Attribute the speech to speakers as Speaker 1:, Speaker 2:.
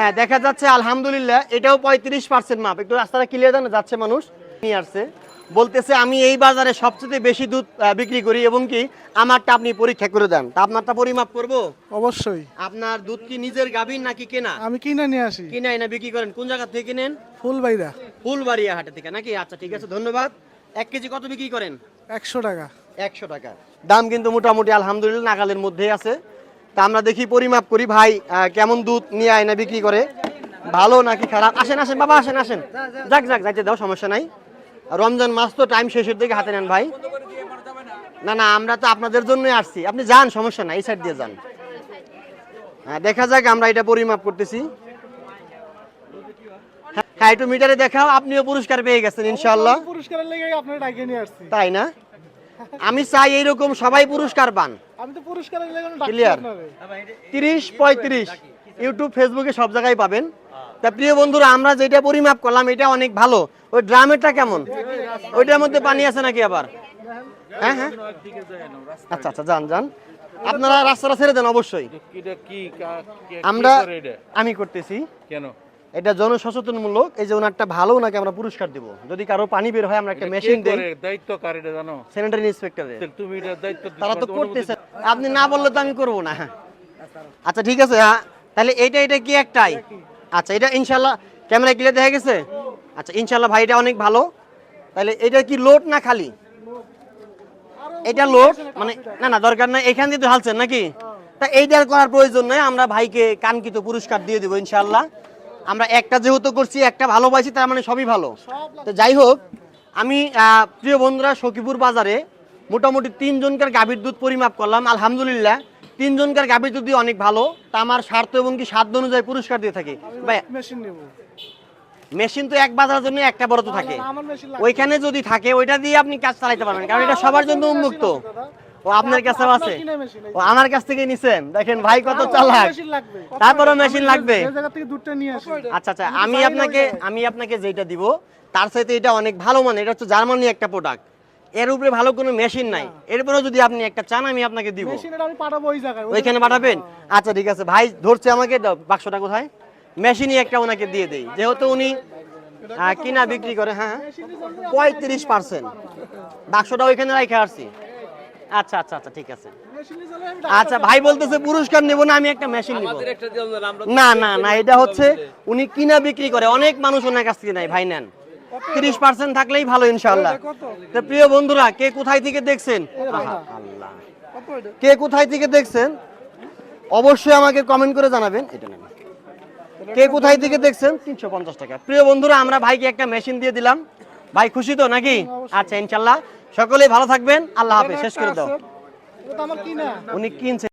Speaker 1: হ্যাঁ দেখা যাচ্ছে আলহামদুলিল্লাহ এটাও 35% মাপ। একটু রাস্তাটা ক্লিয়ার দেন, যাচ্ছে মানুষ নিয়ে আসছে, বলতেছে আমি এই বাজারে সবচেয়ে বেশি দুধ বিক্রি করি এবং কি আমারটা আপনি পরীক্ষা করে দেন। তা আপনারটা পরিমাপ করব?
Speaker 2: অবশ্যই।
Speaker 1: আপনার দুধ কি নিজের গাভীর নাকি কেনা?
Speaker 2: আমি কিনে নিয়ে আসি।
Speaker 1: কিনা এনে বিক্রি করেন? কোন জায়গা থেকে কিনেন?
Speaker 2: ফুলবাইরা।
Speaker 1: ফুলবাড়িয়া হাটে থেকে নাকি? আচ্ছা ঠিক আছে, ধন্যবাদ। 1 কেজি কত বিক্রি করেন?
Speaker 2: 100 টাকা।
Speaker 1: 100 টাকা। দাম কিন্তু মোটামুটি আলহামদুলিল্লাহ নাগালের মধ্যেই আছে। তা আমরা দেখি পরিমাপ করি ভাই কেমন দুধ নিয়ে আয়না বিক্রি করে, ভালো নাকি খারাপ। আসেন আসেন বাবা, আসেন আসেন, যাক যাক যাইতে দাও, সমস্যা নাই। রমজান মাস তো, টাইম শেষের দিকে, হাতে নেন ভাই। না না, আমরা তো আপনাদের জন্যই আসছি, আপনি যান, সমস্যা নাই, এই সাইড দিয়ে যান। দেখা যাক, আমরা এটা পরিমাপ করতেছি। হ্যাঁ একটু মিটারে দেখাও, আপনিও পুরস্কার পেয়ে গেছেন ইনশাআল্লাহ।
Speaker 2: পুরস্কারের লেগে আপনারা ডাকিয়ে নিয়ে আসছি।
Speaker 1: তাই না? আমি চাই এইরকম সবাই পুরস্কার পান।
Speaker 2: আমি তো পুরস্কারের লেগে ডাকছি
Speaker 1: ক্লিয়ার।
Speaker 2: আপনারে।
Speaker 1: 30-35 ইউটিউব ফেসবুকে সব জায়গায় পাবেন। তা প্রিয় বন্ধুরা, আমরা যেটা পরিমাপ করলাম এটা অনেক ভালো। ওই ড্রামেরটা কেমন? ওইটার মধ্যে পানি আছে নাকি আবার? হ্যাঁ হ্যাঁ, আচ্ছা আচ্ছা, যান যান, আপনারা রাস্তাটা ছেড়ে দেন অবশ্যই। আমরা আমি করতেছি
Speaker 3: কেন
Speaker 1: এটা জনসচেতনমূলক। এই যে ওনারটা ভালো, ওনাকে আমরা পুরস্কার দেব। যদি কারো পানি বের হয় আমরা একটা মেশিন দেই।
Speaker 3: দায়িত্ব কার এটা জানো?
Speaker 1: স্যানিটারি ইন্সপেক্টরের।
Speaker 3: তুমি এটা দায়িত্ব
Speaker 1: তারা তো করতেছে, আপনি না বললে তো আমি করব না। আচ্ছা ঠিক আছে, হ্যাঁ তাহলে এটা কি একটাই? আচ্ছা এটা ইনশাআল্লাহ ক্যামেরা ক্লিয়ার দেখা গেছে। আচ্ছা ইনশাআল্লাহ ভাই, এটা অনেক ভালো। তাহলে এটা কি লোড না খালি? এটা লোড মানে, না না দরকার নাই, এখান দিয়ে তো হালছেন নাকি? তা এইটার করার প্রয়োজন নাই, আমরা ভাইকে কাঙ্ক্ষিত পুরস্কার দিয়ে দেবো ইনশাআল্লাহ। আমরা একটা যেহেতু করছি, একটা ভালোবাসি, তার মানে সবই ভালো। তো যাই হোক, আমি প্রিয় বন্ধুরা সখীপুর বাজারে মোটামুটি 3 জনকার গাভীর দুধ পরিমাপ করলাম। আলহামদুলিল্লাহ 3 জনকার গাভীর দুধ অনেক ভালো। তা আমার স্বার্থ এবং কি সাধ্য অনুযায়ী পুরস্কার দিয়ে থাকি ভাই।
Speaker 2: মেশিন নেব।
Speaker 1: মেশিন তো এক বাজারের জন্য একটা বড় তো থাকে,
Speaker 2: আমার মেশিন লাগবে।
Speaker 1: ওইখানে যদি থাকে ওইটা দিয়ে আপনি কাজ চালাতে পারবেন, কারণ এটা সবার জন্য উন্মুক্ত। ও আপনার কাছে আছে? ও আমার কাছ থেকে নিছেন? দেখেন ভাই কত চালাক। তারপরে মেশিন লাগবে।
Speaker 2: এই জায়গা থেকে দুধটা নিয়ে আসি।
Speaker 1: আচ্ছা আচ্ছা, আমি আপনাকে যেটা দিব তার সাথে এটা অনেক ভালো মানে, এটা হচ্ছে জার্মানি একটা প্রোডাক্ট, এর উপরে ভালো কোনো মেশিন নাই। এরপরেও যদি আপনি একটা চান আমি আপনাকে দিব।
Speaker 2: মেশিনটা আমি পাঠাবো ওই জায়গায়।
Speaker 1: ওইখানে পাঠাবেন? আচ্ছা ঠিক আছে ভাই, ধরছে আমাকে, বাক্সটা কোথায়? মেশিনই একটা ওনাকে দিয়ে দেই, যেহেতু উনি কিনা বিক্রি করে। হ্যাঁ 35%। বাক্সটা ওইখানে রাখে আসছি। আচ্ছা আচ্ছা আচ্ছা ঠিক আছে। আচ্ছা ভাই বলতেছে পুরস্কার নেব না, আমি একটা মেশিন নিব। না না না, এটা হচ্ছে উনি কিনা বিক্রি করে, অনেক মানুষ ওনার কাছ থেকে নেয়। ভাই নেন, 30% থাকলেই ভালো ইনশাআল্লাহ। তো প্রিয় বন্ধুরা, কে কোথায় থেকে দেখছেন, আল্লাহ, কে কোথায় থেকে দেখছেন অবশ্যই আমাকে কমেন্ট করে জানাবেন। এটা নেন, কে কোথায় থেকে দেখছেন? 350 টাকা। প্রিয় বন্ধুরা, আমরা ভাইকে একটা মেশিন দিয়ে দিলাম। ভাই খুশি তো নাকি? আচ্ছা ইনশাআল্লাহ, সকলেই ভালো থাকবেন, আল্লাহ হাফেজ। শেষ করে দাও।
Speaker 2: এটা তো আমার কিনা।
Speaker 1: উনি কিনছে।